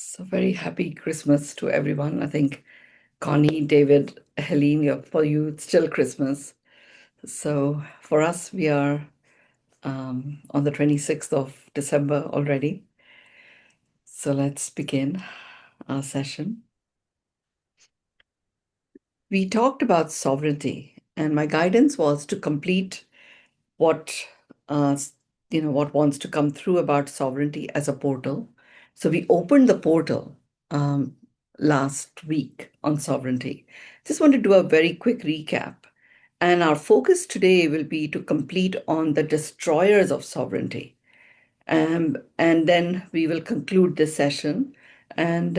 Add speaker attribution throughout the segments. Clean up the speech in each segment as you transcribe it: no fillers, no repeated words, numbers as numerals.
Speaker 1: So very happy Christmas to everyone. I think Connie, David, Helene, for you, it's still Christmas. So for us, we are on the 26th of December already. So let's begin our session. We talked about sovereignty, and my guidance was to complete what uh, what wants to come through about sovereignty as a portal. So we opened the portal um, last week on sovereignty. Just want to do a very quick recap. And our focus today will be to complete on the destroyers of sovereignty. And then we will conclude this session. And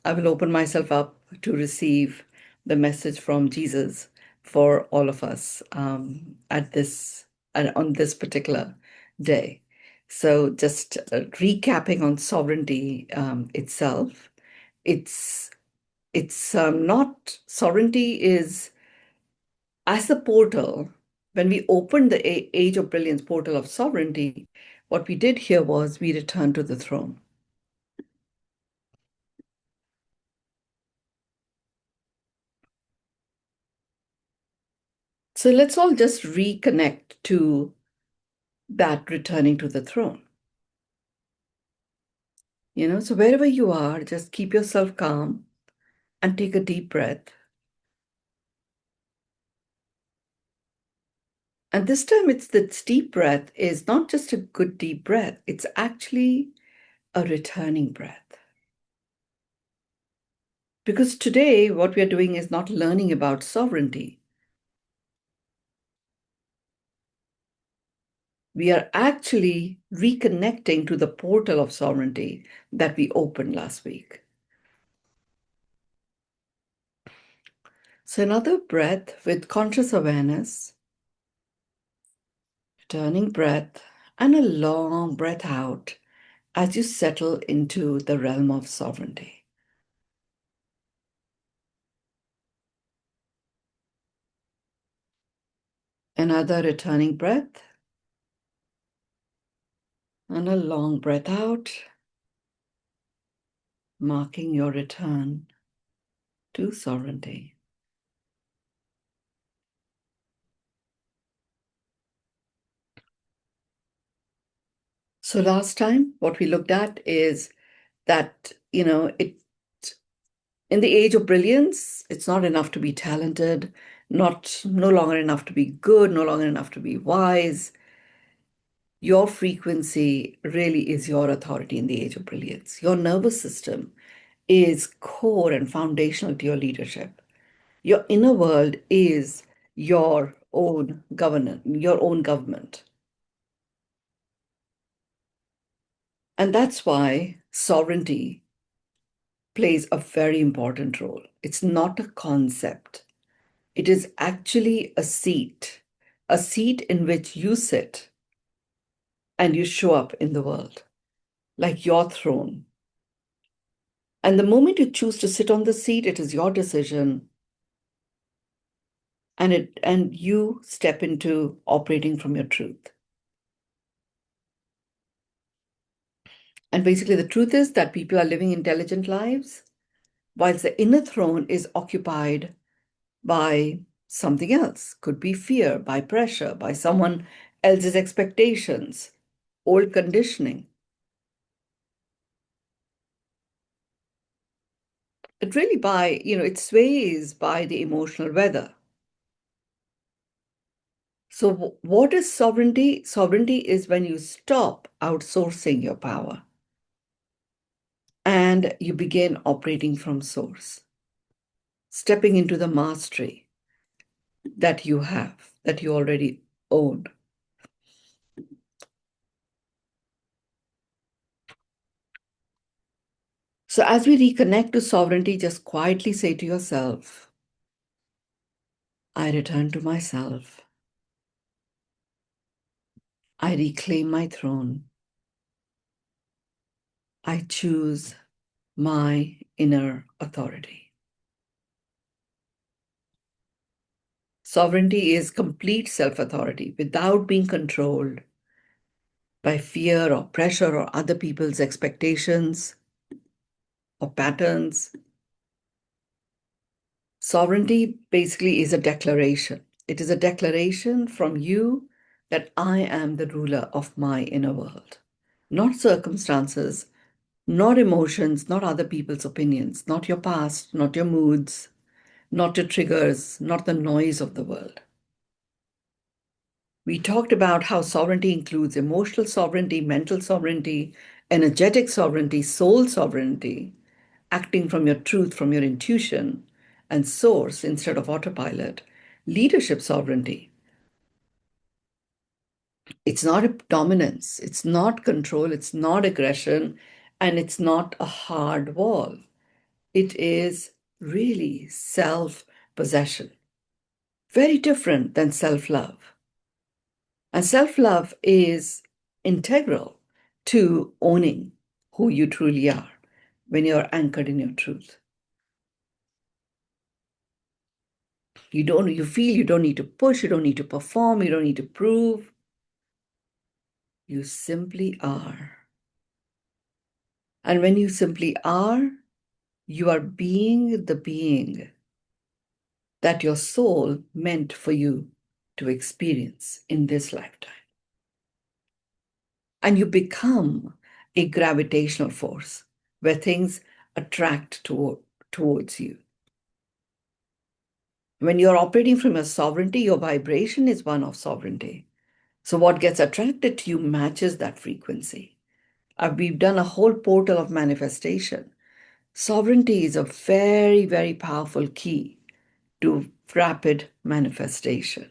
Speaker 1: I will open myself up to receive the message from Jesus for all of us at this and on this particular day. So, just recapping on sovereignty itself, it's not sovereignty is as the portal. When we opened the Age of Brilliance portal of sovereignty, what we did here was we returned to the throne. So let's all just reconnect to that returning to the throne. So wherever you are, just keep yourself calm and take a deep breath. And this time, it's this deep breath is not just a good deep breath, it's actually a returning breath. Because today, what we are doing is not learning about sovereignty. We are actually reconnecting to the portal of sovereignty that we opened last week. So, another breath with conscious awareness, returning breath, and a long breath out as you settle into the realm of sovereignty. Another returning breath, and a long breath out, marking your return to sovereignty. So last time, what we looked at is that, in the age of brilliance, it's not enough to be talented, no longer enough to be good, no longer enough to be wise. Your frequency really is your authority in the age of brilliance. Your nervous system is core and foundational to your leadership. Your inner world is your own government. And that's why sovereignty plays a very important role. It's not a concept. It is actually a seat in which you sit and you show up in the world, like your throne. And the moment you choose to sit on the seat, it is your decision, and you step into operating from your truth. And basically, the truth is that people are living intelligent lives, whilst the inner throne is occupied by something else. Could be fear, by pressure, by someone else's expectations, old conditioning. It sways by the emotional weather. So, what is sovereignty? Sovereignty is when you stop outsourcing your power and you begin operating from source, stepping into the mastery that you have, that you already own. So, as we reconnect to sovereignty, just quietly say to yourself, I return to myself. I reclaim my throne. I choose my inner authority. Sovereignty is complete self authority without being controlled by fear or pressure or other people's expectations. or patterns. Sovereignty basically is a declaration. It is a declaration from you that I am the ruler of my inner world, not circumstances, not emotions, not other people's opinions, not your past, not your moods, not your triggers, not the noise of the world. We talked about how sovereignty includes emotional sovereignty, mental sovereignty, energetic sovereignty, soul sovereignty, acting from your truth, from your intuition and source instead of autopilot, leadership sovereignty. It's not a dominance, it's not control, it's not aggression, and it's not a hard wall. It is really self possession. Very different than self love. And self love is integral to owning who you truly are when you're anchored in your truth. You feel you don't need to push, you don't need to perform, you don't need to prove. You simply are. And when you simply are, you are being the being that your soul meant for you to experience in this lifetime. And you become a gravitational force where things attract towards you. When you're operating from your sovereignty, your vibration is one of sovereignty. So what gets attracted to you matches that frequency. We've done a whole portal of manifestation. Sovereignty is a very, very powerful key to rapid manifestation.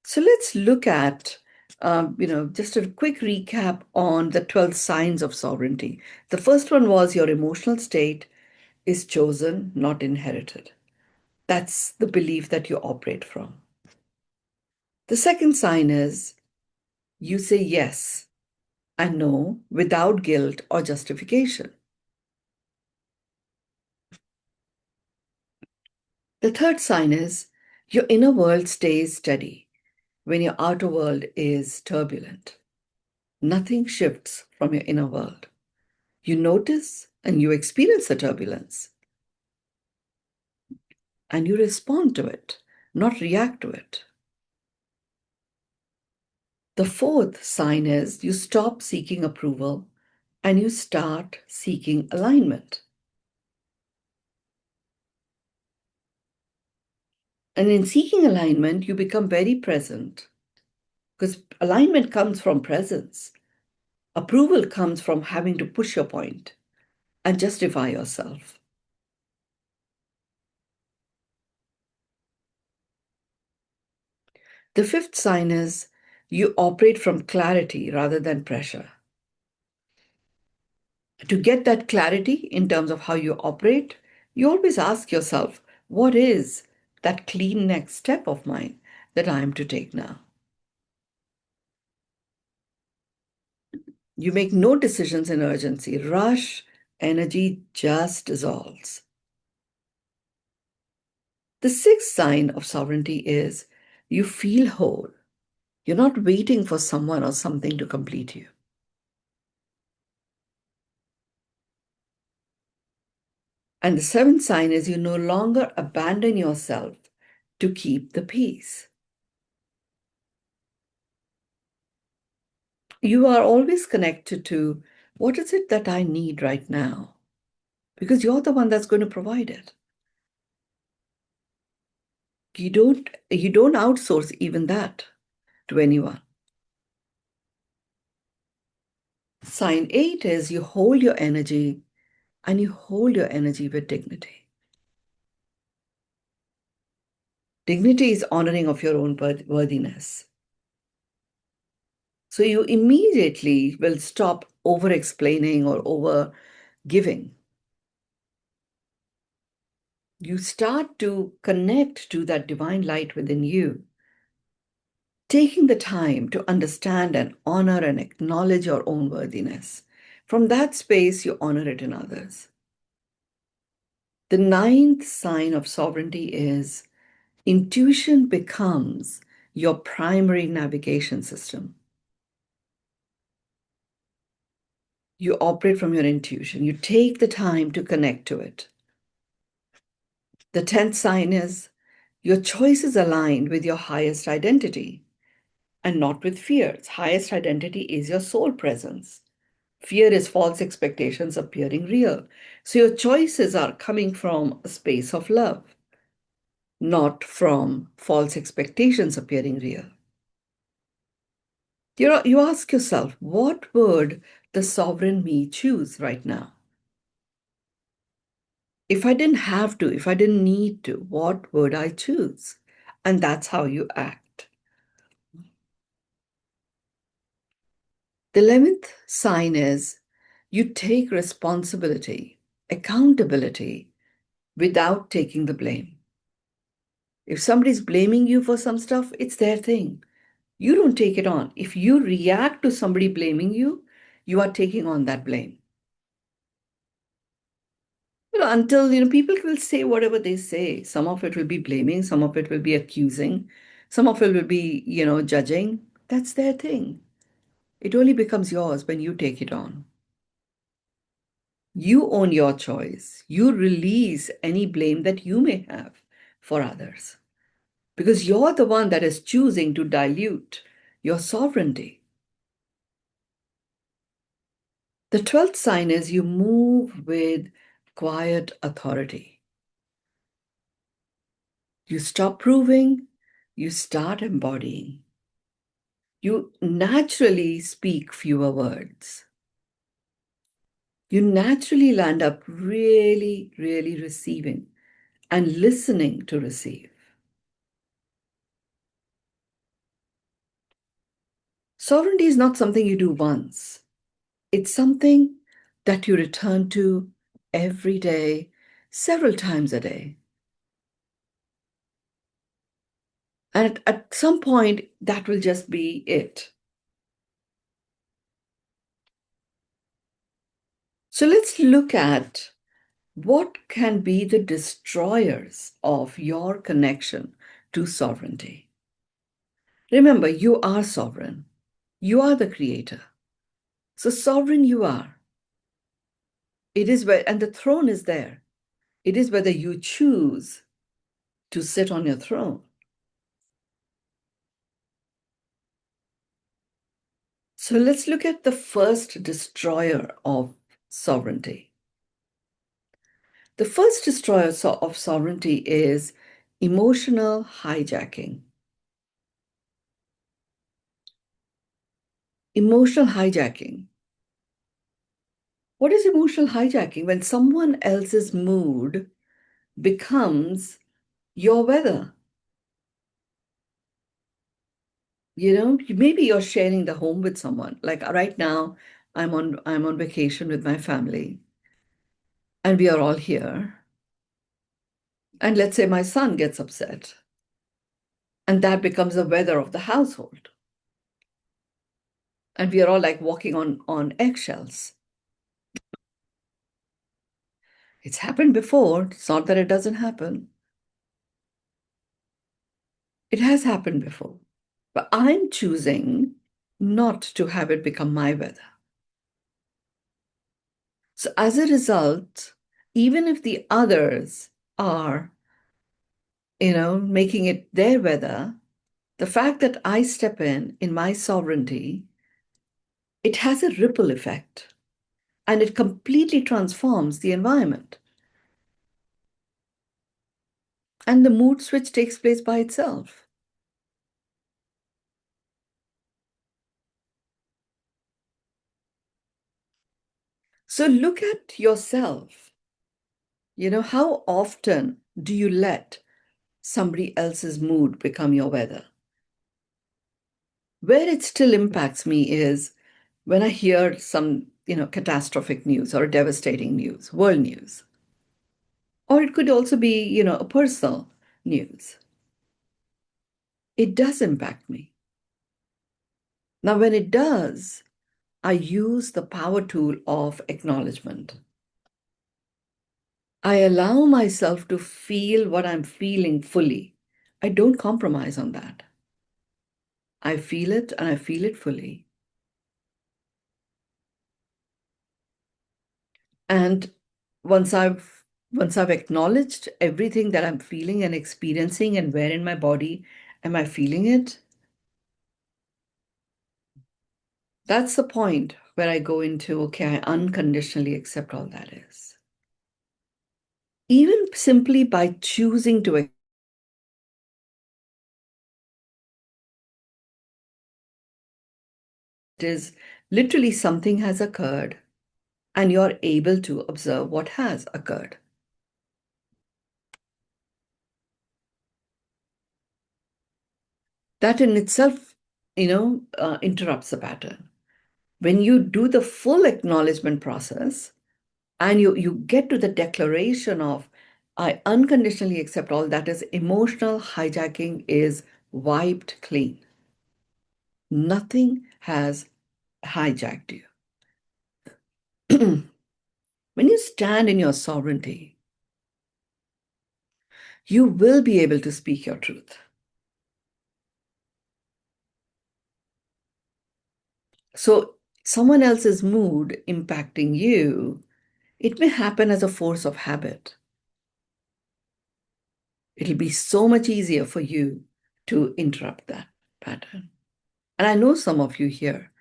Speaker 1: So let's look at, just a quick recap on the 12 signs of sovereignty. The first one was your emotional state is chosen, not inherited. That's the belief that you operate from. The second sign is you say yes and no without guilt or justification. The third sign is your inner world stays steady when your outer world is turbulent. Nothing shifts from your inner world. You notice and you experience the turbulence and you respond to it, not react to it. The fourth sign is you stop seeking approval and you start seeking alignment. And in seeking alignment, you become very present because alignment comes from presence. Approval comes from having to push your point and justify yourself. The fifth sign is you operate from clarity rather than pressure. To get that clarity in terms of how you operate, you always ask yourself, what is that clean next step of mine that I am to take now? You make no decisions in urgency. Rush, energy just dissolves. The sixth sign of sovereignty is you feel whole. You're not waiting for someone or something to complete you. And the seventh sign is you no longer abandon yourself to keep the peace. You are always connected to what is it that I need right now? Because you're the one that's going to provide it. You don't outsource even that to anyone. Sign 8 is you hold your energy and you hold your energy with dignity. Dignity is honoring of your own worthiness. So you immediately will stop over explaining or over giving. You start to connect to that divine light within you, taking the time to understand and honor and acknowledge your own worthiness. From that space, you honor it in others. The ninth sign of sovereignty is intuition becomes your primary navigation system. You operate from your intuition. You take the time to connect to it. The 10th sign is your choice is aligned with your highest identity and not with fears. Highest identity is your soul presence. Fear is false expectations appearing real. So your choices are coming from a space of love, not from false expectations appearing real. You ask yourself, what would the sovereign me choose right now? If I didn't have to, if I didn't need to, what would I choose? And that's how you act. The 11th sign is you take responsibility, accountability without taking the blame. If somebody's blaming you for some stuff, it's their thing. You don't take it on. If you react to somebody blaming you, you are taking on that blame. Until, people will say whatever they say. Some of it will be blaming, some of it will be accusing, some of it will be, judging. That's their thing. It only becomes yours when you take it on. You own your choice. You release any blame that you may have for others because you're the one that is choosing to dilute your sovereignty. The 12th sign is you move with quiet authority. You stop proving, you start embodying. You naturally speak fewer words. You naturally land up really, really receiving and listening to receive. Sovereignty is not something you do once. It's something that you return to every day, several times a day. And at some point, that will just be it. So let's look at what can be the destroyers of your connection to sovereignty. Remember, you are sovereign. You are the creator. So sovereign you are. It is where, and the throne is there. It is whether you choose to sit on your throne. So let's look at the first destroyer of sovereignty. The first destroyer of sovereignty is emotional hijacking. Emotional hijacking. What is emotional hijacking? When someone else's mood becomes your weather. Maybe you're sharing the home with someone. Like right now, I'm on vacation with my family, and we are all here. And let's say my son gets upset, and that becomes the weather of the household. And we are all like walking on eggshells. It's happened before. It's not that it doesn't happen. It has happened before. But I'm choosing not to have it become my weather. So as a result, even if the others are, making it their weather, the fact that I step in my sovereignty, it has a ripple effect and it completely transforms the environment. And the mood switch takes place by itself. So look at yourself. How often do you let somebody else's mood become your weather? Where it still impacts me is when I hear some, catastrophic news or devastating news, world news. Or it could also be, a personal news. It does impact me. Now, when it does, I use the power tool of acknowledgement. I allow myself to feel what I'm feeling fully. I don't compromise on that. I feel it and I feel it fully. And once I've once I've acknowledged everything that I'm feeling and experiencing and where in my body am I feeling it, that's the point where I go into, okay, I unconditionally accept all that is. Even simply by choosing to it is literally something has occurred and you're able to observe what has occurred. That in itself, interrupts the pattern. When you do the full acknowledgement process and you get to the declaration of, I unconditionally accept all that is emotional hijacking is wiped clean. Nothing has hijacked you. When you stand in your sovereignty, you will be able to speak your truth. So, someone else's mood impacting you, it may happen as a force of habit. It'll be so much easier for you to interrupt that pattern. And I know some of you here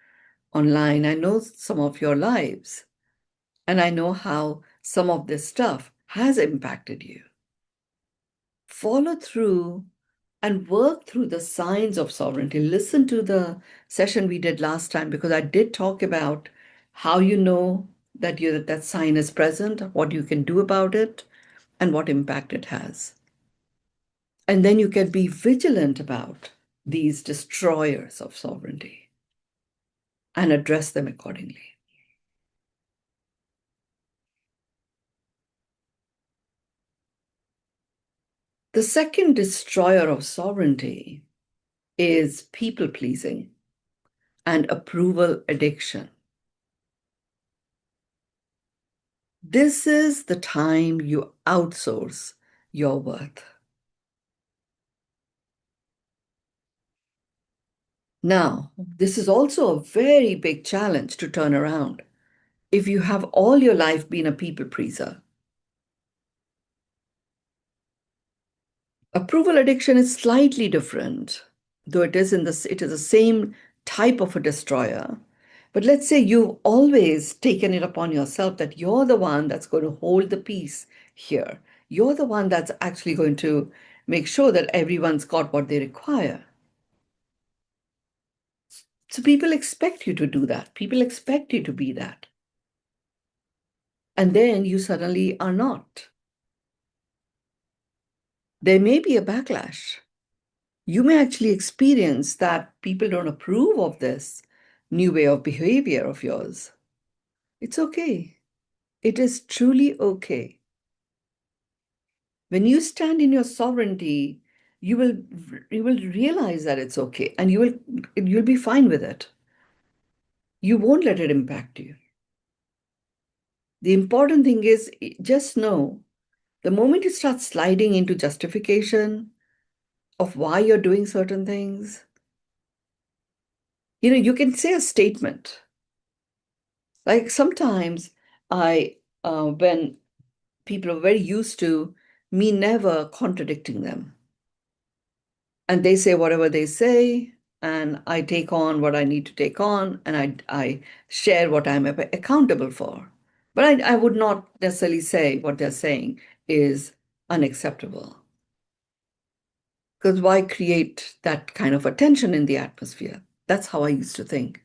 Speaker 1: online, I know some of your lives, and I know how some of this stuff has impacted you. Follow through and work through the signs of sovereignty. Listen to the session we did last time because I did talk about how you know that that sign is present, what you can do about it, and what impact it has. And then you can be vigilant about these destroyers of sovereignty and address them accordingly. The second destroyer of sovereignty is people pleasing and approval addiction. This is the time you outsource your worth. Now, this is also a very big challenge to turn around if you have all your life been a people pleaser. Approval addiction is slightly different, though it is the same type of a destroyer. But let's say you've always taken it upon yourself that you're the one that's going to hold the peace here. You're the one that's actually going to make sure that everyone's got what they require. So people expect you to do that. People expect you to be that. And then you suddenly are not. There may be a backlash. You may actually experience that people don't approve of this new way of behavior of yours. It's okay. It is truly okay. When you stand in your sovereignty, you will you will realize that it's okay and you'll be fine with it. You won't let it impact you. The important thing is just know the moment you start sliding into justification of why you're doing certain things, you can say a statement. Like sometimes when people are very used to me never contradicting them, and they say whatever they say, and I take on what I need to take on, and I share what I'm accountable for. But I would not necessarily say what they're saying is unacceptable. Because why create that kind of a tension in the atmosphere? That's how I used to think.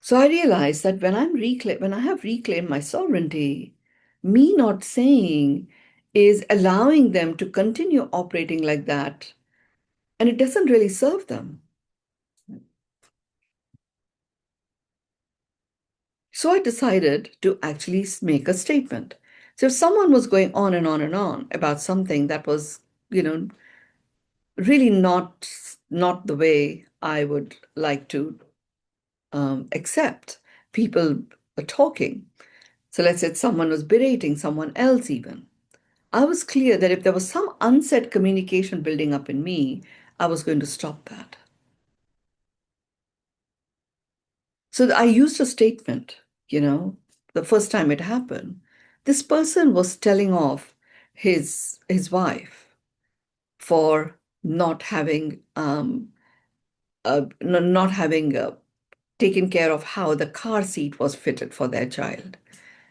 Speaker 1: So I realized that when I have reclaimed my sovereignty, me not saying is allowing them to continue operating like that, and it doesn't really serve them. So I decided to actually make a statement. So if someone was going on and on and on about something that was, you know, really not the way I would like to accept people talking. So let's say someone was berating someone else even. I was clear that if there was some unsaid communication building up in me, I was going to stop that. So I used a statement. you know, the first time it happened. This person was telling off his wife for not having not having taken care of how the car seat was fitted for their child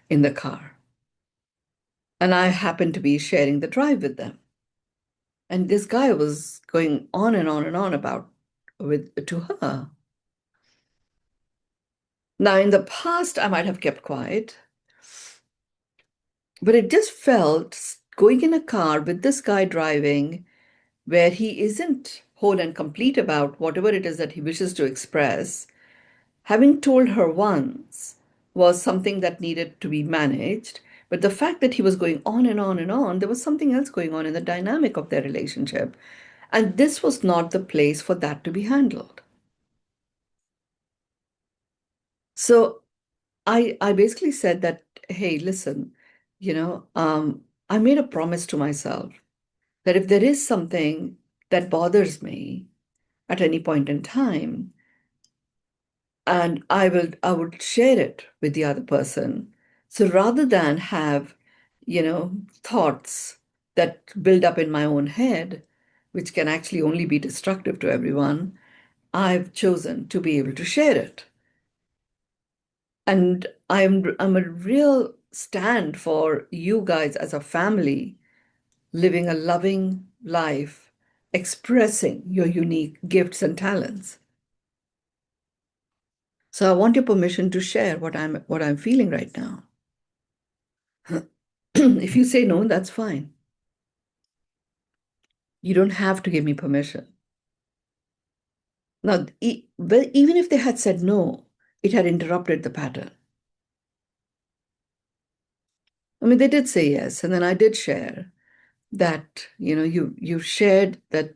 Speaker 1: in the car. And I happened to be sharing the drive with them. And this guy was going on and on and on about with to her. Now, in the past, I might have kept quiet, but it just felt going in a car with this guy driving where he isn't whole and complete about whatever it is that he wishes to express, having told her once was something that needed to be managed. But the fact that he was going on and on and on, there was something else going on in the dynamic of their relationship. And this was not the place for that to be handled. So I basically said that, hey, listen, I made a promise to myself that if there is something that bothers me at any point in time, and I would share it with the other person. So rather than have, thoughts that build up in my own head, which can actually only be destructive to everyone, I've chosen to be able to share it. And I'm a real stand for you guys as a family living a loving life, expressing your unique gifts and talents. So I want your permission to share what I'm feeling right now. If you say no, that's fine. You don't have to give me permission. Now, well, even if they had said no, it had interrupted the pattern. I mean, they did say yes, and then I did share that, you shared that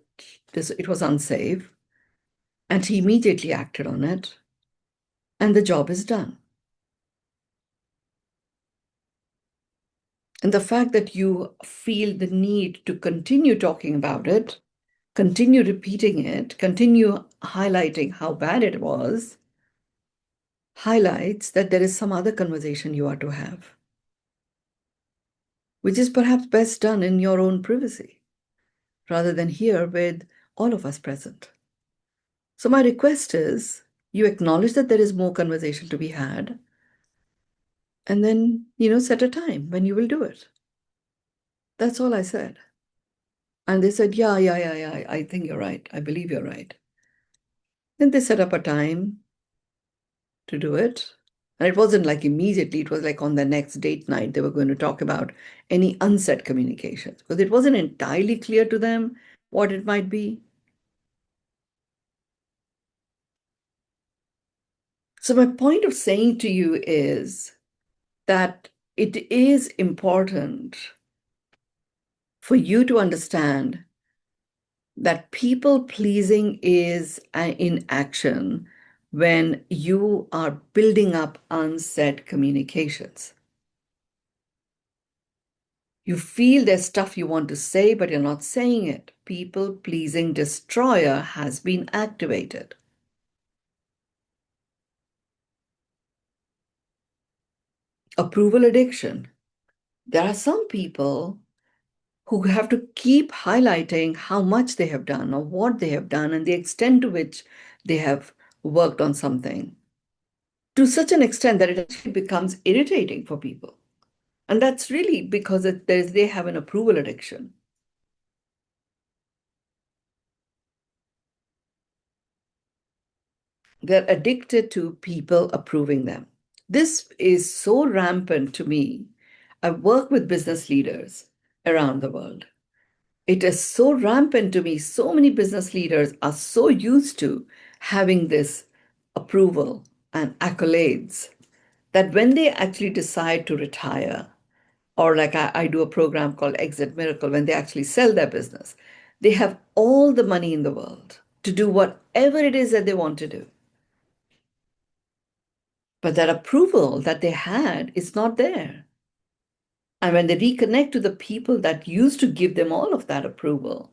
Speaker 1: this it was unsafe, and he immediately acted on it, and the job is done. And the fact that you feel the need to continue talking about it, continue repeating it, continue highlighting how bad it was, highlights that there is some other conversation you are to have, which is perhaps best done in your own privacy rather than here with all of us present. So, my request is you acknowledge that there is more conversation to be had, and then, set a time when you will do it. That's all I said. And they said, yeah, yeah, yeah, yeah, I think you're right. I believe you're right. Then they set up a time to do it. And it wasn't like immediately, it was like on the next date night, they were going to talk about any unsaid communications because it wasn't entirely clear to them what it might be. So, my point of saying to you is that it is important for you to understand that people pleasing is in action when you are building up unsaid communications. You feel there's stuff you want to say, but you're not saying it. People pleasing destroyer has been activated. Approval addiction. There are some people who have to keep highlighting how much they have done or what they have done and the extent to which they have worked on something to such an extent that it actually becomes irritating for people. And that's really because they have an approval addiction. They're addicted to people approving them. This is so rampant to me. I work with business leaders around the world. It is so rampant to me. So many business leaders are so used to having this approval and accolades that when they actually decide to retire, or like I do a program called Exit Miracle, when they actually sell their business, they have all the money in the world to do whatever it is that they want to do. But that approval that they had is not there. And when they reconnect to the people that used to give them all of that approval,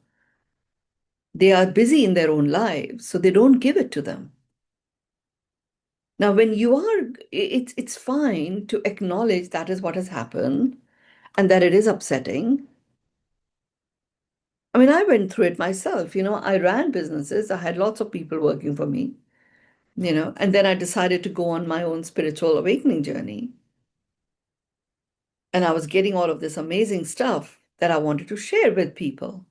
Speaker 1: they are busy in their own lives, so they don't give it to them. Now, when you are, it's fine to acknowledge that is what has happened and that it is upsetting. I mean, I went through it myself. I ran businesses, I had lots of people working for me, and then I decided to go on my own spiritual awakening journey. And I was getting all of this amazing stuff that I wanted to share with people.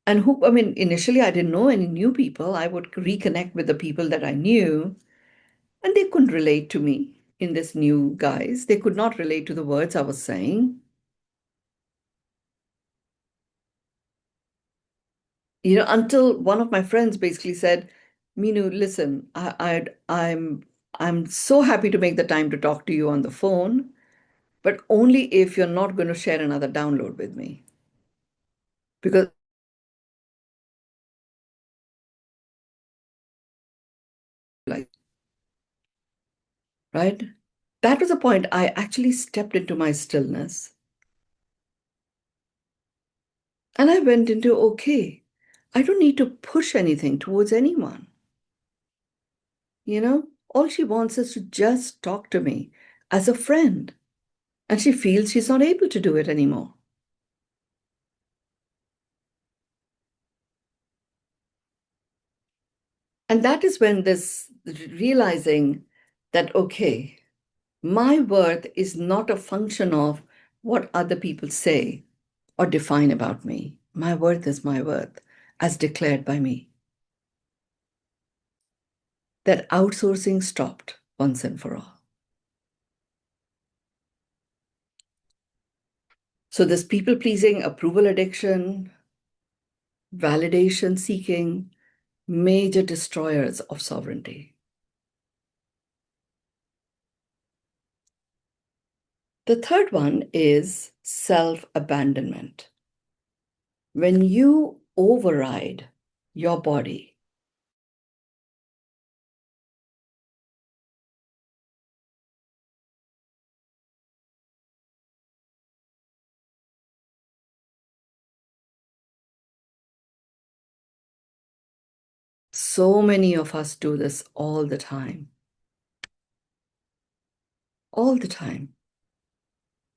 Speaker 1: And I mean, initially I didn't know any new people. I would reconnect with the people that I knew, and they couldn't relate to me in this new guise. They could not relate to the words I was saying. Until one of my friends basically said, Minu, listen, I'm so happy to make the time to talk to you on the phone, but only if you're not going to share another download with me. Because, like, right? That was a point I actually stepped into my stillness and I went into, okay, I don't need to push anything towards anyone. All she wants is to just talk to me as a friend. And she feels she's not able to do it anymore. And that is when this realizing that, okay, my worth is not a function of what other people say or define about me. My worth is my worth as declared by me. That outsourcing stopped once and for all. So, this people pleasing, approval addiction, validation seeking, major destroyers of sovereignty. The third one is self abandonment. When you override your body, so many of us do this all the time, all the time.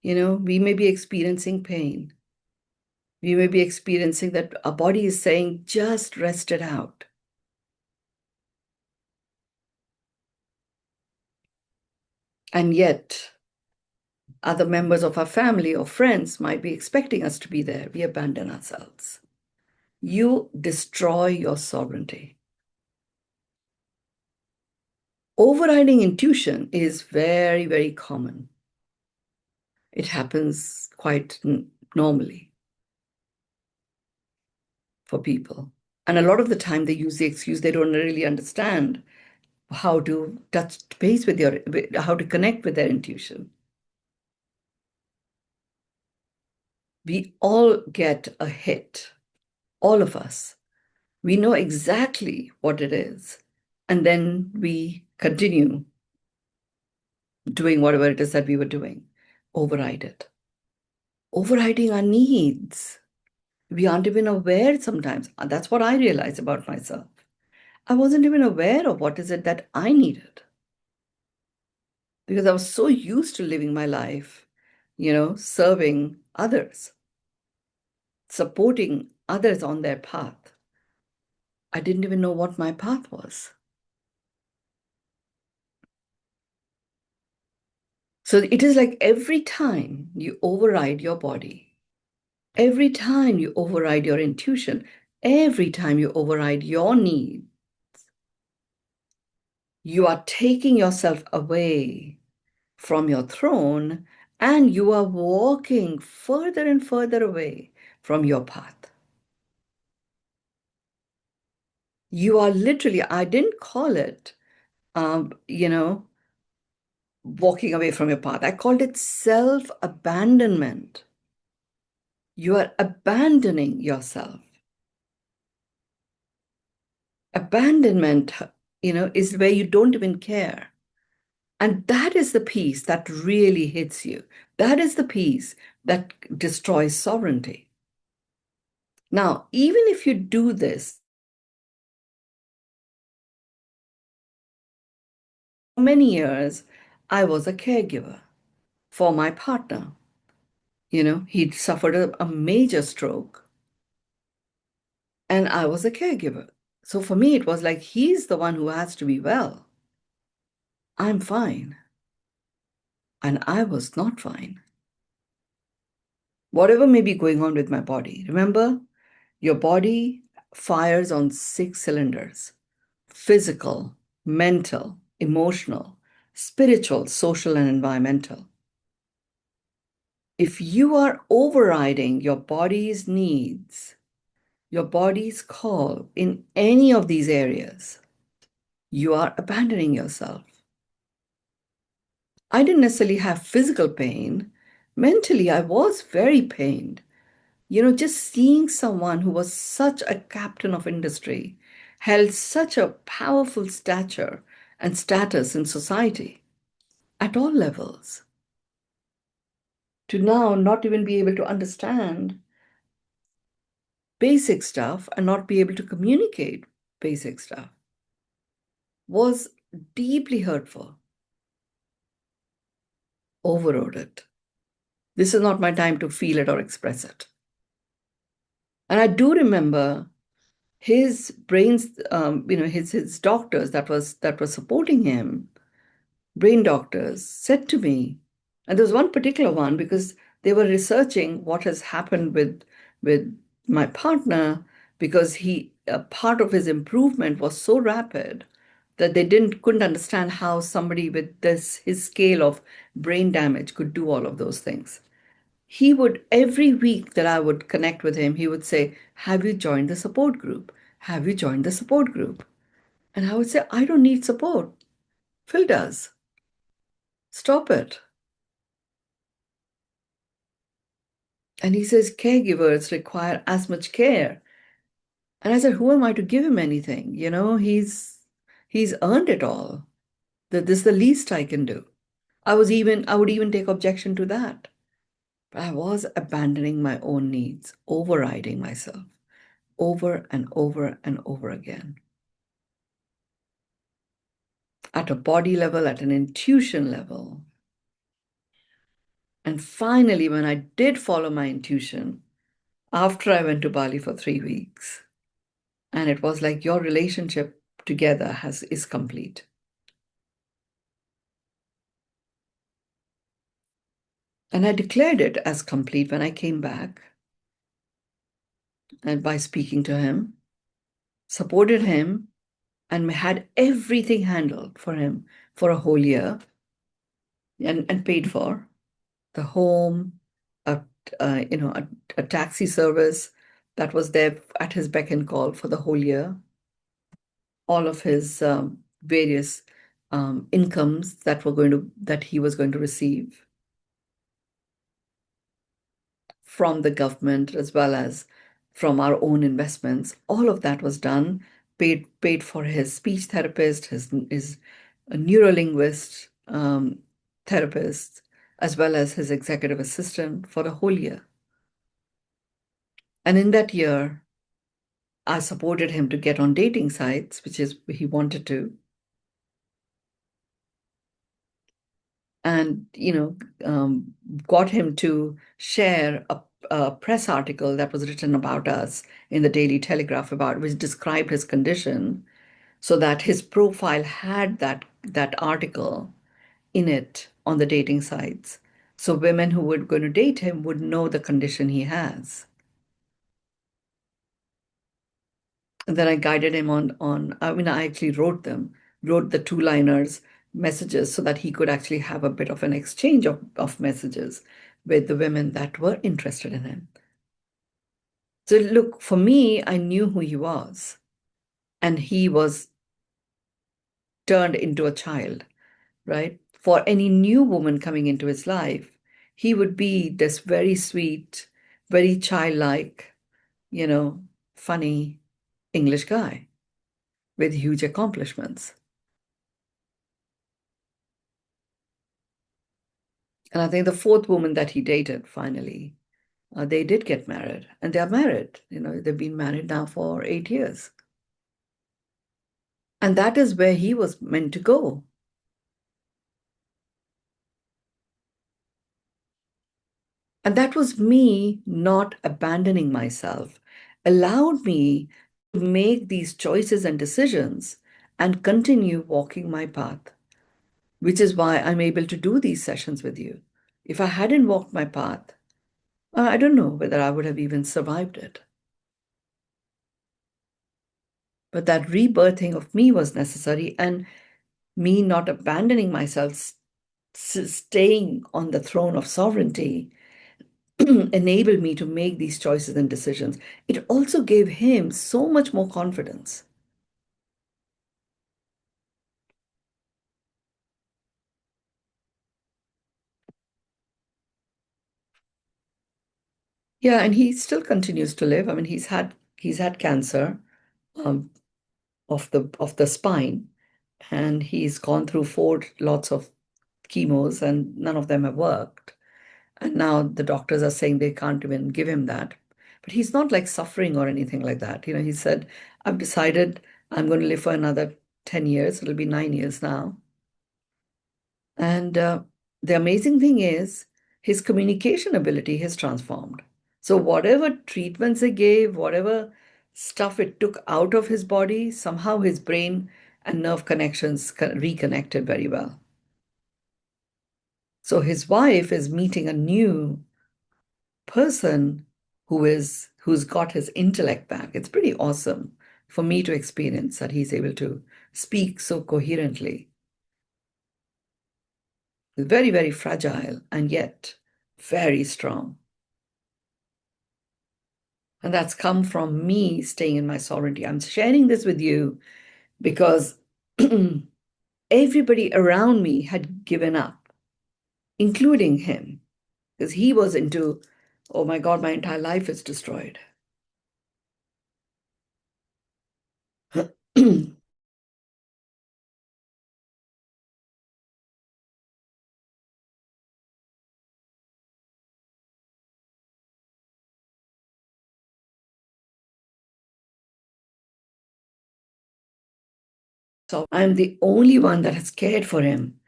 Speaker 1: We may be experiencing pain. We may be experiencing that our body is saying, just rest it out. And yet, other members of our family or friends might be expecting us to be there. We abandon ourselves. You destroy your sovereignty. Overriding intuition is very, very common. It happens quite normally for people. And a lot of the time they use the excuse they don't really understand how to touch base how to connect with their intuition. We all get a hit, all of us. We know exactly what it is. And then we continue doing whatever it is that we were doing, override it. Overriding our needs. We aren't even aware sometimes. That's what I realize about myself. I wasn't even aware of what is it that I needed because I was so used to living my life, serving others, supporting others on their path. I didn't even know what my path was. So it is like every time you override your body, every time you override your intuition, every time you override your need, you are taking yourself away from your throne and you are walking further and further away from your path. You are literally, I didn't call it, um, you know, walking away from your path. I called it self abandonment. You are abandoning yourself. Abandonment, is where you don't even care. And that is the piece that really hits you. That is the piece that destroys sovereignty. Now, even if you do this, many years, I was a caregiver for my partner. He'd suffered a major stroke, and I was a caregiver. So for me, it was like he's the one who has to be well. I'm fine. And I was not fine. Whatever may be going on with my body, remember, your body fires on six cylinders: physical, mental, emotional, spiritual, social, and environmental. If you are overriding your body's needs, your body's call in any of these areas, you are abandoning yourself. I didn't necessarily have physical pain. Mentally, I was very pained. Just seeing someone who was such a captain of industry, held such a powerful stature and status in society at all levels, to now not even be able to understand basic stuff and not be able to communicate basic stuff was deeply hurtful. Overrode it. This is not my time to feel it or express it. And I do remember his brains, his doctors that was supporting him, brain doctors, said to me, and there was one particular one because they were researching what has happened with my partner, because he a part of his improvement was so rapid that they didn't couldn't understand how somebody with this his scale of brain damage could do all of those things. He would, every week that I would connect with him, he would say, "Have you joined the support group? Have you joined the support group?" And I would say, "I don't need support. Phil does. Stop it." And he says, "Caregivers require as much care." And I said, "Who am I to give him anything? He's earned it all. That this is the least I can do." I would even take objection to that. But I was abandoning my own needs, overriding myself over and over and over again. At a body level, at an intuition level. And finally, when I did follow my intuition, after I went to Bali for 3 weeks, and it was like your relationship together is complete. And I declared it as complete when I came back, and by speaking to him, supported him, and had everything handled for him for a whole year, and paid for the home, a, a taxi service that was there at his beck and call for the whole year, all of his various incomes that he was going to receive from the government as well as from our own investments. All of that was done, paid for his speech therapist, his neurolinguist therapist, as well as his executive assistant for the whole year. And in that year, I supported him to get on dating sites, which is he wanted to, and got him to share a press article that was written about us in the Daily Telegraph, about which described his condition, so that his profile had that article in it on the dating sites, so women who were going to date him would know the condition he has. And then I guided him I actually wrote the two-liners messages so that he could actually have a bit of an exchange of messages with the women that were interested in him. So look, for me, I knew who he was, and he was turned into a child, right? For any new woman coming into his life, he would be this very sweet, very childlike, you know, funny English guy with huge accomplishments. And I think the fourth woman that he dated finally, they did get married, and they are married. They've been married now for 8 years. And that is where he was meant to go. And that was me not abandoning myself, allowed me to make these choices and decisions and continue walking my path, which is why I'm able to do these sessions with you. If I hadn't walked my path, I don't know whether I would have even survived it. But that rebirthing of me was necessary, and me not abandoning myself, staying on the throne of sovereignty, enabled me to make these choices and decisions. It also gave him so much more confidence. Yeah, and he still continues to live. I mean, he's had cancer um, of the spine, and he's gone through four lots of chemos, and none of them have worked. And now the doctors are saying they can't even give him that. But he's not like suffering or anything like that. He said, I've decided I'm going to live for another 10 years. It'll be 9 years now. And the amazing thing is, his communication ability has transformed. So, whatever treatments they gave, whatever stuff it took out of his body, somehow his brain and nerve connections reconnected very well. So, his wife is meeting a new person who's got his intellect back. It's pretty awesome for me to experience that he's able to speak so coherently. Very, very fragile and yet very strong. And that's come from me staying in my sovereignty. I'm sharing this with you because everybody around me had given up, including him, because he was into, oh my God, my entire life is destroyed. So I'm the only one that has cared for him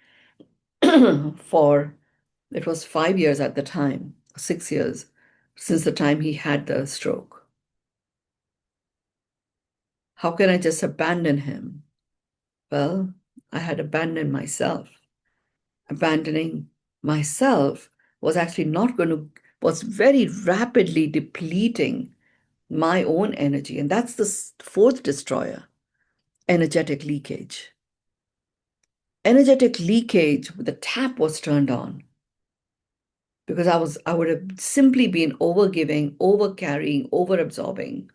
Speaker 1: for, it was 5 years at the time, 6 years, since the time he had the stroke. How can I just abandon him? Well, I had abandoned myself. Abandoning myself was actually not going to, was very rapidly depleting my own energy. And that's the fourth destroyer, energetic leakage. Energetic leakage, the tap was turned on because I would have simply been overgiving, overcarrying, overabsorbing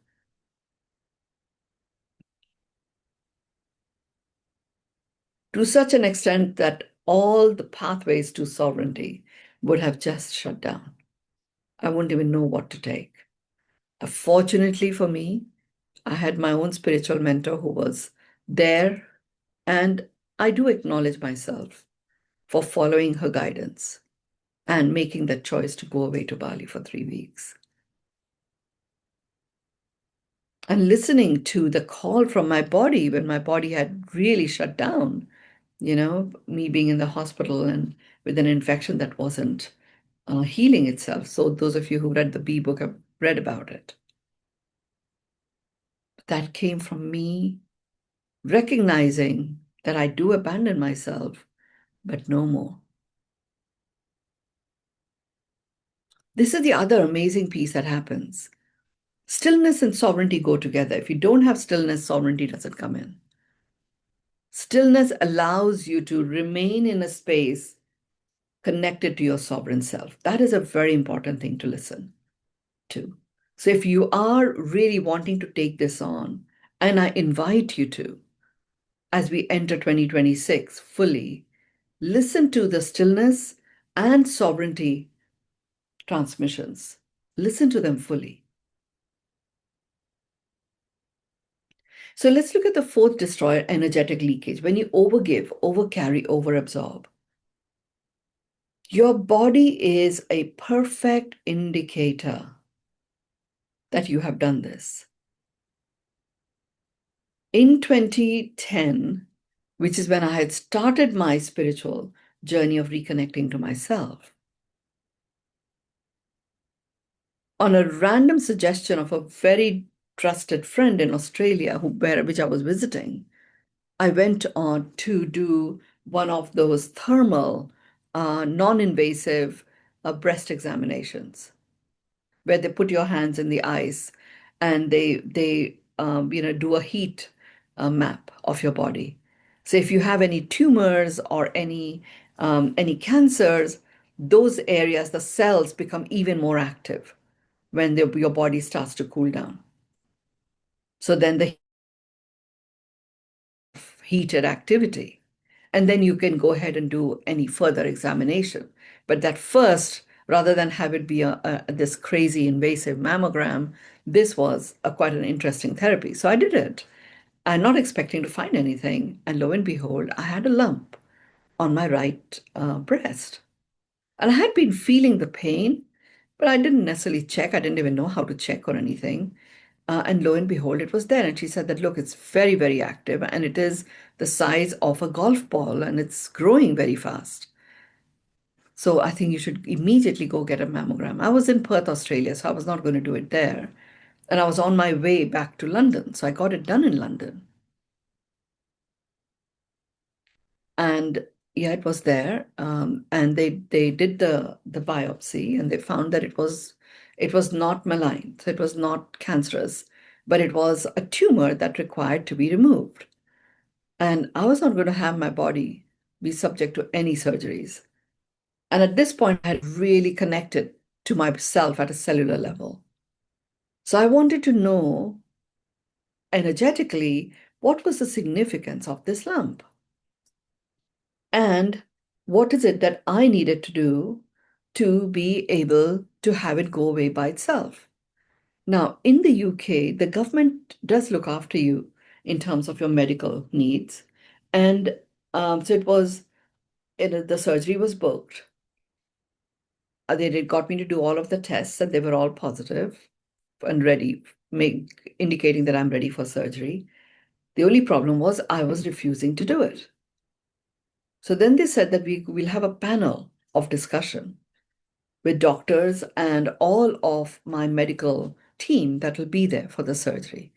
Speaker 1: to such an extent that all the pathways to sovereignty would have just shut down. I wouldn't even know what to take. Fortunately for me, I had my own spiritual mentor who was there, and I do acknowledge myself for following her guidance and making that choice to go away to Bali for 3 weeks. And listening to the call from my body when my body had really shut down, me being in the hospital and with an infection that wasn't healing itself. So, those of you who read the B book have read about it. That came from me recognizing that I do abandon myself, but no more. This is the other amazing piece that happens. Stillness and sovereignty go together. If you don't have stillness, sovereignty doesn't come in. Stillness allows you to remain in a space connected to your sovereign self. That is a very important thing to listen to. So if you are really wanting to take this on, and I invite you to, as we enter 2026 fully, listen to the stillness and sovereignty transmissions. Listen to them fully. So let's look at the fourth destroyer, energetic leakage. When you overgive, overcarry, overabsorb, your body is a perfect indicator that you have done this. In 2010, which is when I had started my spiritual journey of reconnecting to myself, On a random suggestion of a very trusted friend in Australia which I was visiting, I went on to do one of those thermal, non-invasive breast examinations where they put your hands in the ice and they do a heat map of your body. So if you have any tumors or any cancers, those areas, the cells become even more active when your body starts to cool down. So then the heated activity. And then you can go ahead and do any further examination. But that first, rather than have it be this crazy invasive mammogram, this was quite an interesting therapy. So I did it. I'm not expecting to find anything. And lo and behold, I had a lump on my right breast. And I had been feeling the pain, but I didn't necessarily check. I didn't even know how to check or anything. And lo and behold, it was there. And she said that, look, it's very, very active and it is the size of a golf ball and it's growing very fast. So I think you should immediately go get a mammogram. I was in Perth, Australia, so I was not going to do it there. And I was on my way back to London. So I got it done in London. And yeah, it was there. And they did the biopsy and they found that it was not malign, so it was not cancerous, but it was a tumor that required to be removed. And I was not going to have my body be subject to any surgeries. And at this point, I had really connected to myself at a cellular level. So I wanted to know energetically what was the significance of this lump and what is it that I needed to do to be able to have it go away by itself. Now, in the UK, the government does look after you in terms of your medical needs. And so the surgery was booked. They got me to do all of the tests, and they were all positive and ready, indicating that I'm ready for surgery. The only problem was I was refusing to do it. So then they said that we will have a panel of discussion with doctors and all of my medical team that will be there for the surgery.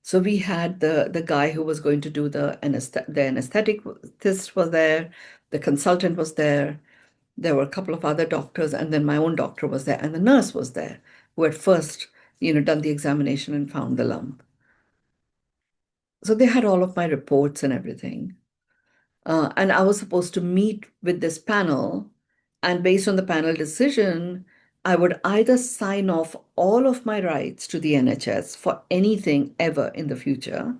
Speaker 1: So we had the guy who was going to do the anesthetist was there, the consultant was there. There were a couple of other doctors, and then my own doctor was there, and the nurse was there, who had first, done the examination and found the lump. So they had all of my reports and everything. And I was supposed to meet with this panel, and based on the panel decision, I would either sign off all of my rights to the NHS for anything ever in the future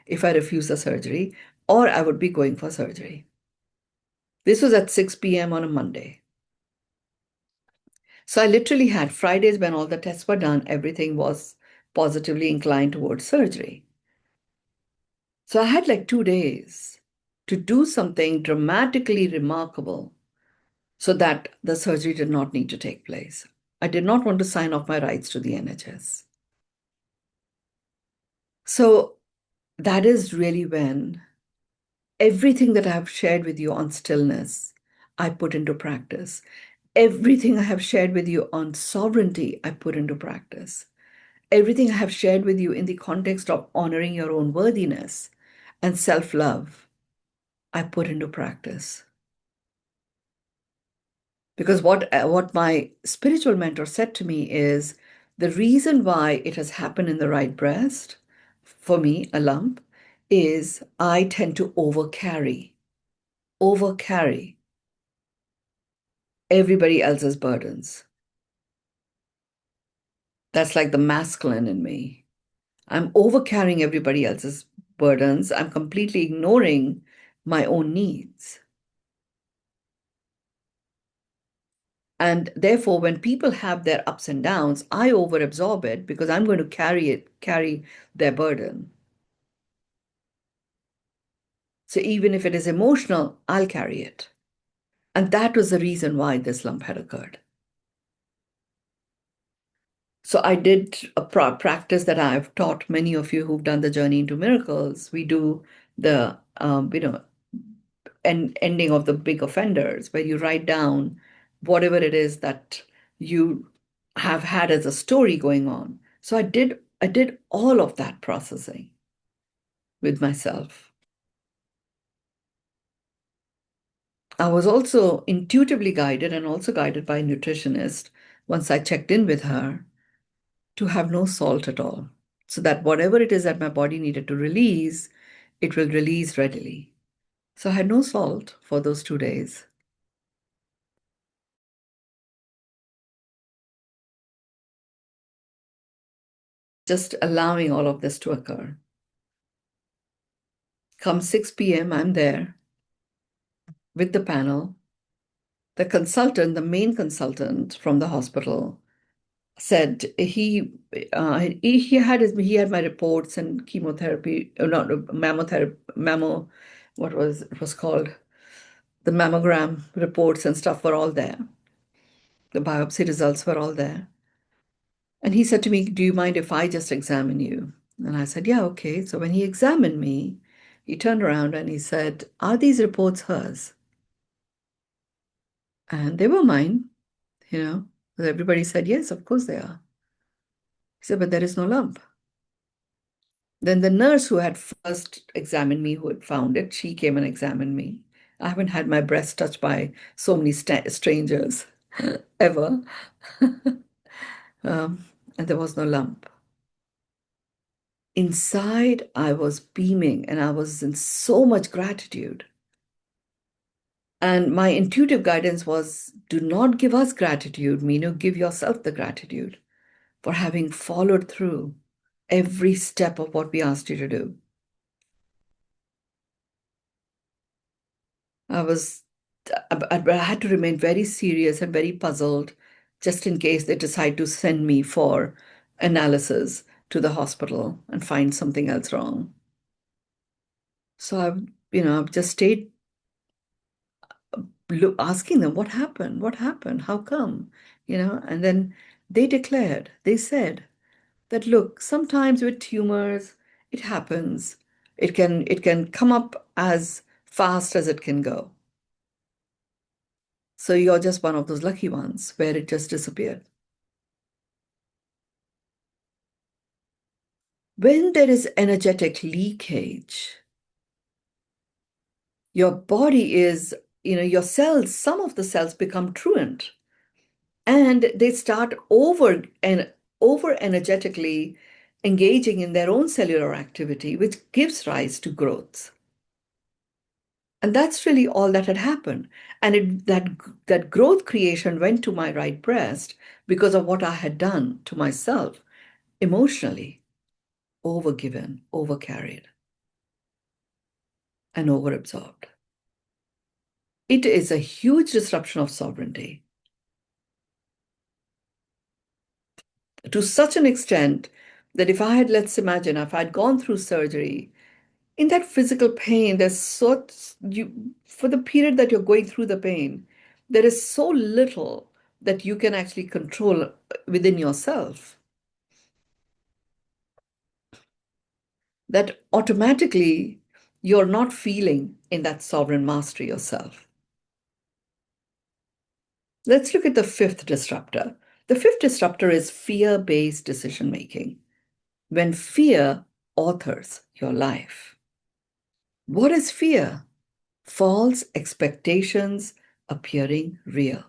Speaker 1: if I refuse the surgery, or I would be going for surgery. This was at 6 p.m. on a Monday. So I literally had Fridays when all the tests were done, everything was positively inclined towards surgery. So I had like 2 days to do something dramatically remarkable so that the surgery did not need to take place. I did not want to sign off my rights to the NHS. So that is really when everything that I have shared with you on stillness, I put into practice. Everything I have shared with you on sovereignty, I put into practice. Everything I have shared with you in the context of honoring your own worthiness and self love, I put into practice. Because what my spiritual mentor said to me is the reason why it has happened in the right breast, for me, a lump, is I tend to overcarry everybody else's burdens. That's like the masculine in me. I'm overcarrying everybody else's burdens. I'm completely ignoring my own needs. And therefore, when people have their ups and downs, I overabsorb it because I'm going to carry their burden. So even if it is emotional, I'll carry it. And that was the reason why this lump had occurred. So I did a practice that I've taught many of you who've done the journey into miracles. We do the, ending of the big offenders, where you write down whatever it is that you have had as a story going on. So I did all of that processing with myself. I was also intuitively guided and also guided by a nutritionist once I checked in with her to have no salt at all. So that whatever it is that my body needed to release, it will release readily. So I had no salt for those 2 days. Just allowing all of this to occur. Come 6 p.m., I'm there with the panel. The consultant, the main consultant from the hospital, said he had my reports and chemotherapy, not mammotherapy, what was it was called, the mammogram reports and stuff were all there. The biopsy results were all there. And he said to me, "Do you mind if I just examine you?" And I said, "Yeah, okay." So when he examined me, he turned around and he said, "Are these reports hers?" And they were mine, you know. Everybody said, "Yes, of course they are." He said, "But there is no lump." Then the nurse who had first examined me, who had found it, she came and examined me. I haven't had my breast touched by so many strangers ever. um, and there was no lump. Inside, I was beaming and I was in so much gratitude. And my intuitive guidance was, do not give us gratitude, Mynoo, give yourself the gratitude for having followed through every step of what we asked you to do. I was, I had to remain very serious and very puzzled just in case they decide to send me for analysis to the hospital and find something else wrong. So I've just stayed asking them, what happened? What happened? How come? And then they said that, look, sometimes with tumors, it happens. It can come up as fast as it can go. So you're just one of those lucky ones where it just disappeared. When there is energetic leakage, your body your cells, some of the cells become truant and they start over energetically engaging in their own cellular activity, which gives rise to growth. And that's really all that had happened. And that growth creation went to my right breast because of what I had done to myself emotionally, overgiven, overcarried, and overabsorbed. It is a huge disruption of sovereignty to such an extent that if I had, let's imagine, if I'd gone through surgery, in that physical pain, for the period that you're going through the pain, there is so little that you can actually control within yourself that automatically you're not feeling in that sovereign mastery yourself. Let's look at the fifth disruptor. The fifth disruptor is fear-based decision making. When fear authors your life. What is fear? False expectations appearing real.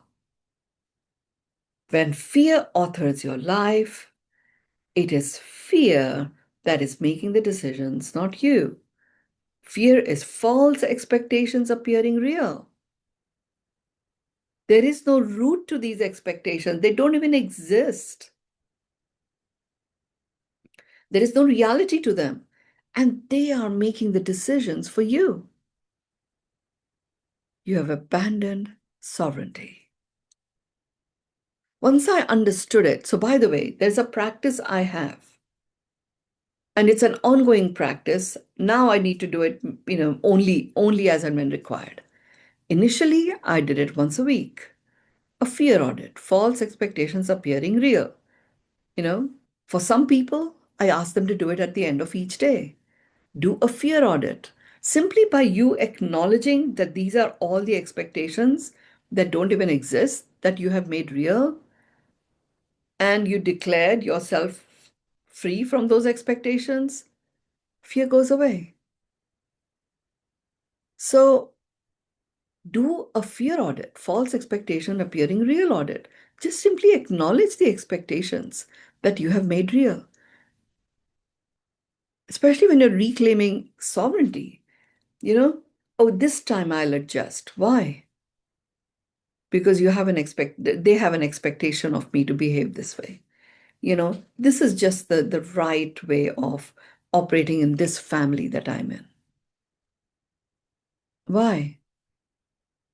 Speaker 1: When fear authors your life, it is fear that is making the decisions, not you. Fear is false expectations appearing real. There is no root to these expectations. They don't even exist. There is no reality to them. And they are making the decisions for you. You have abandoned sovereignty. Once I understood it, so by the way, there's a practice I have, and it's an ongoing practice. Now I need to do it, only as and when required. Initially, I did it once a week. A fear audit, false expectations appearing real. You know, for some people, I ask them to do it at the end of each day. Do a fear audit. Simply by you acknowledging that these are all the expectations that don't even exist, that you have made real, and you declared yourself free from those expectations, fear goes away. So do a fear audit, false expectation appearing real audit. Just simply acknowledge the expectations that you have made real, especially when you're reclaiming sovereignty. You know, oh, this time I'll adjust. Why? Because they have an expectation of me to behave this way. This is just the right way of operating in this family that I'm in. Why?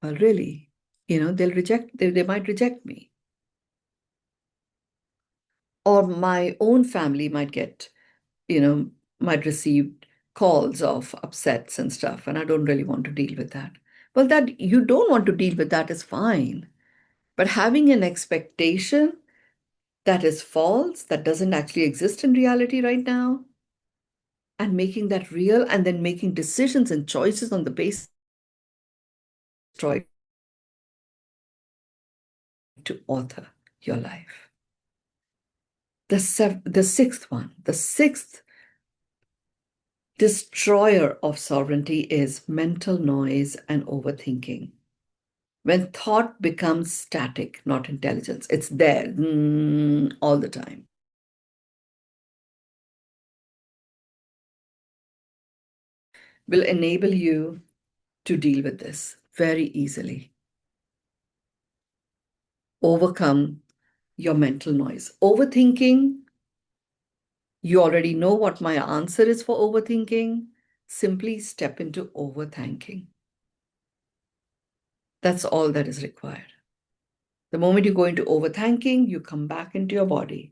Speaker 1: Well, really, they might reject me. Or my own family might receive calls of upsets and stuff, and I don't really want to deal with that. Well, that you don't want to deal with that is fine. But having an expectation that is false, that doesn't actually exist in reality right now, and making that real, and then making decisions and choices on the basis to author your life. The sixth destroyer of sovereignty is mental noise and overthinking. When thought becomes static, not intelligence, it's there all the time. Will enable you to deal with this very easily. Overcome your mental noise. Overthinking, you already know what my answer is for overthinking. Simply step into overthinking. That's all that is required. The moment you go into overthinking, you come back into your body.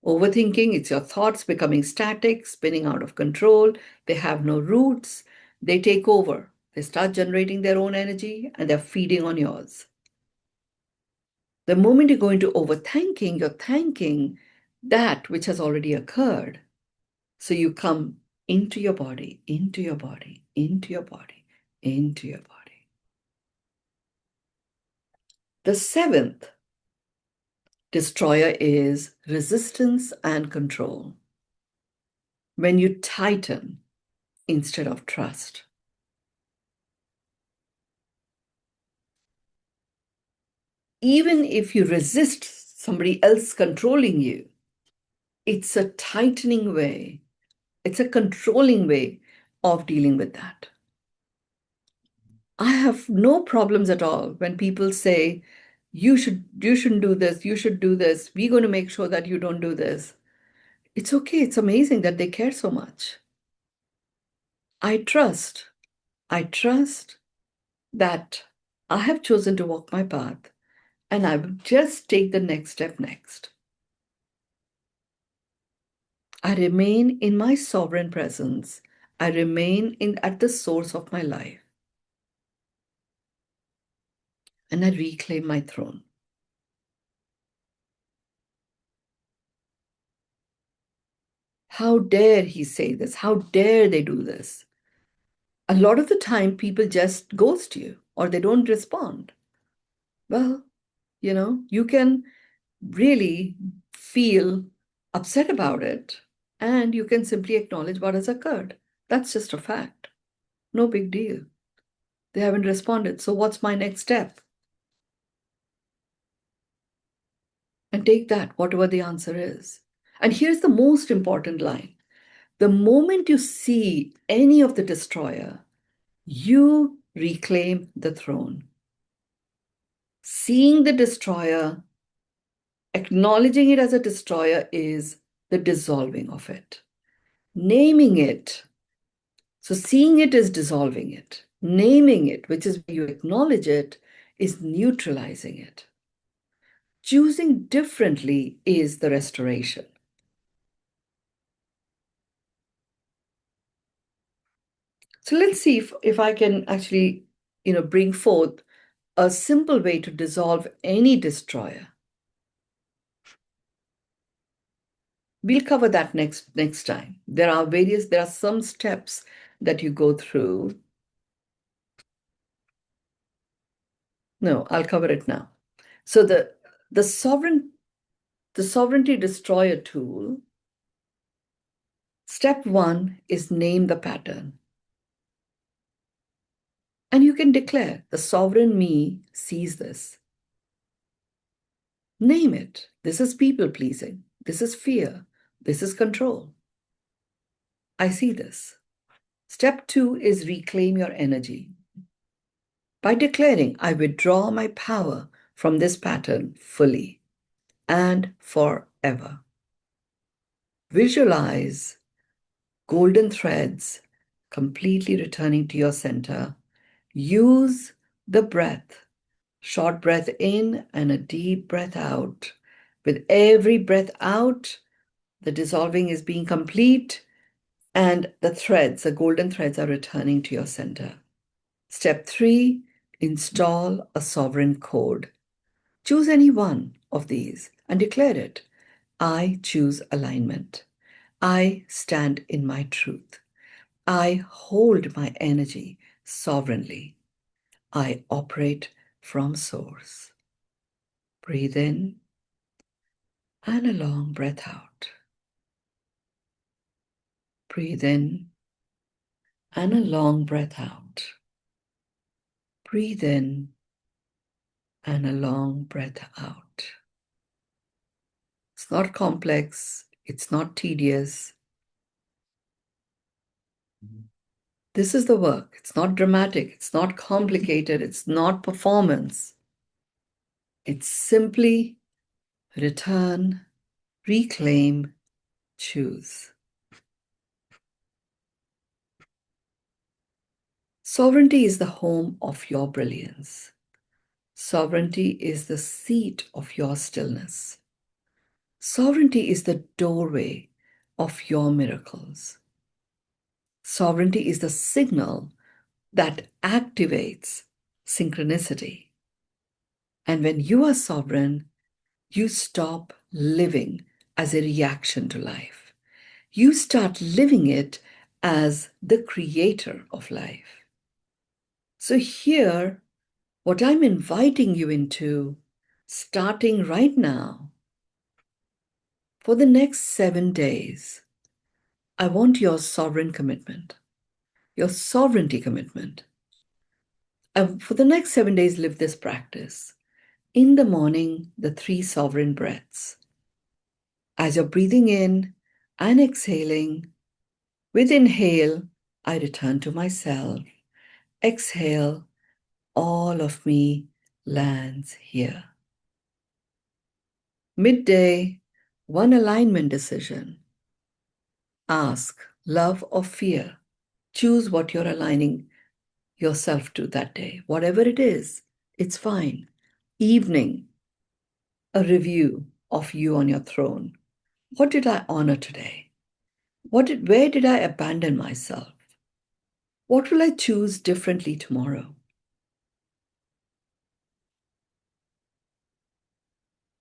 Speaker 1: Overthinking, it's your thoughts becoming static, spinning out of control. They have no roots. They take over. They start generating their own energy and they're feeding on yours. The moment you go into overthinking, you're thanking that which has already occurred. So you come into your body, into your body, into your body, into your body. The seventh destroyer is resistance and control. When you tighten instead of trust. Even if you resist somebody else controlling you, it's a tightening way, it's a controlling way of dealing with that. I have no problems at all when people say, you shouldn't do this, you should do this, we're going to make sure that you don't do this. It's okay, it's amazing that they care so much. I trust, I trust that I have chosen to walk my path and I will just take the next step next. I remain in my sovereign presence. I remain at the source of my life. And I reclaim my throne. How dare he say this? How dare they do this? A lot of the time, people just ghost you or they don't respond. Well, you can really feel upset about it and you can simply acknowledge what has occurred. That's just a fact. No big deal. They haven't responded. So what's my next step? And take that, whatever the answer is. And here's the most important line. The moment you see any of the destroyer, you reclaim the throne. Seeing the destroyer, acknowledging it as a destroyer is the dissolving of it. Naming it, so seeing it is dissolving it. Naming it, which is where you acknowledge it, is neutralizing it. Choosing differently is the restoration. So let's see if I can actually, bring forth a simple way to dissolve any destroyer. We'll cover that next time. There are some steps that you go through. No, I'll cover it now. So the sovereign The Sovereignty Destroyer tool, step one is name the pattern. And you can declare, the sovereign me sees this. Name it. This is people pleasing. This is fear. This is control. I see this. Step two is reclaim your energy. By declaring, I withdraw my power from this pattern fully and forever. Visualize golden threads completely returning to your center. Use the breath, short breath in and a deep breath out. With every breath out, the dissolving is being complete and the threads, the golden threads, are returning to your center. Step three, install a sovereign code. Choose any one of these and declare it. I choose alignment. I stand in my truth. I hold my energy sovereignly. I operate from source. Breathe in and a long breath out. Breathe in and a long breath out. Breathe in and a long breath out. It's not complex. It's not tedious. This is the work. It's not dramatic. It's not complicated. It's not performance. It's simply return, reclaim, choose. Sovereignty is the home of your brilliance. Sovereignty is the seat of your stillness. Sovereignty is the doorway of your miracles. Sovereignty is the signal that activates synchronicity. And when you are sovereign, you stop living as a reaction to life. You start living it as the creator of life. So here, what I'm inviting you into, starting right now, for the next 7 days, I want your sovereign commitment, your sovereignty commitment. For the next 7 days, live this practice. In the morning, the 3 sovereign breaths. As you're breathing in and exhaling, with inhale, I return to myself. Exhale, all of me lands here. Midday, one alignment decision. Ask, love or fear. Choose what you're aligning yourself to that day. Whatever it is, it's fine. Evening, a review of you on your throne. What did I honor today? Where did I abandon myself? What will I choose differently tomorrow?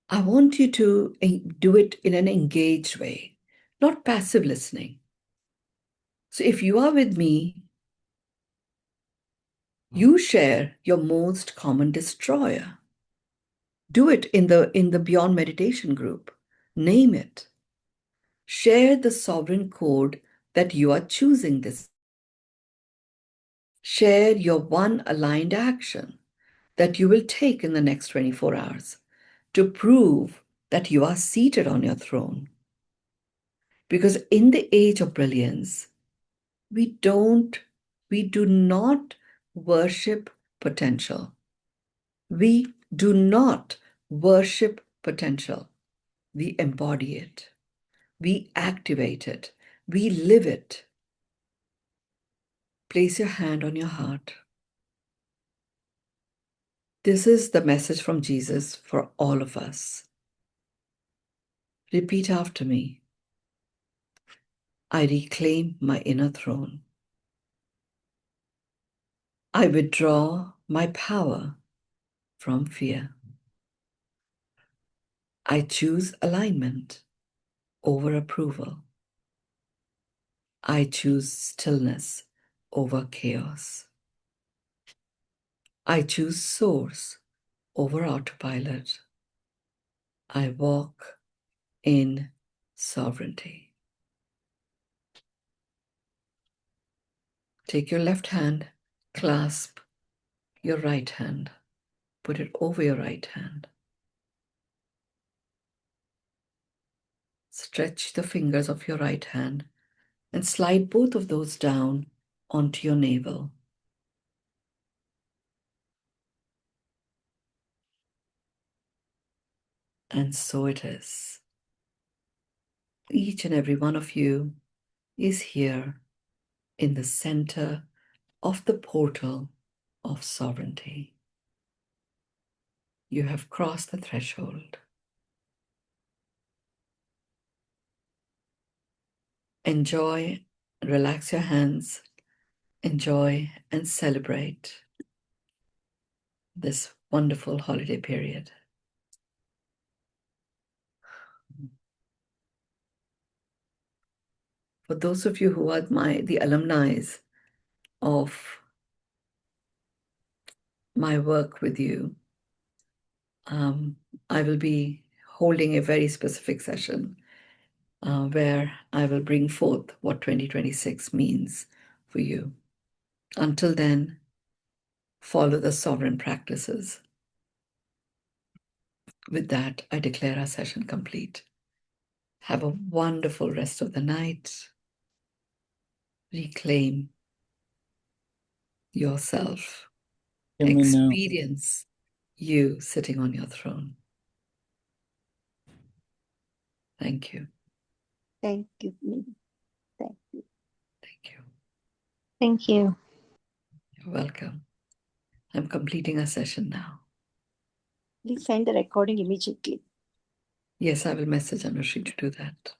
Speaker 1: I want you to do it in an engaged way, not passive listening. So if you are with me, you share your most common destroyer. Do it in the Beyond Meditation group. Name it. Share the sovereign code that you are choosing this. Share your one aligned action that you will take in the next 24 hours to prove that you are seated on your throne. Because in the age of brilliance, we do not worship potential. We do not worship potential. We embody it. We activate it. We live it. Place your hand on your heart. This is the message from Jesus for all of us. Repeat after me. I reclaim my inner throne. I withdraw my power from fear. I choose alignment over approval. I choose stillness over chaos. I choose source over autopilot. I walk in sovereignty. Take your left hand, clasp your right hand, put it over your right hand. Stretch the fingers of your right hand and slide both of those down onto your navel. And so it is. Each and every one of you is here in the center of the portal of sovereignty. You have crossed the threshold. Enjoy, relax your hands, enjoy and celebrate this wonderful holiday period. For those of you who are the alumni of my work with you, I will be holding a very specific session where I will bring forth what 2026 means for you. Until then, follow the sovereign practices. With that, I declare our session complete. Have a wonderful rest of the night. Reclaim yourself. Experience you sitting on your throne. Thank you.
Speaker 2: Thank you. Thank you.
Speaker 1: Thank you.
Speaker 2: Thank you.
Speaker 1: You're welcome. I'm completing our session now.
Speaker 2: Please send the recording immediately.
Speaker 1: Yes, I will message Anushri to do that.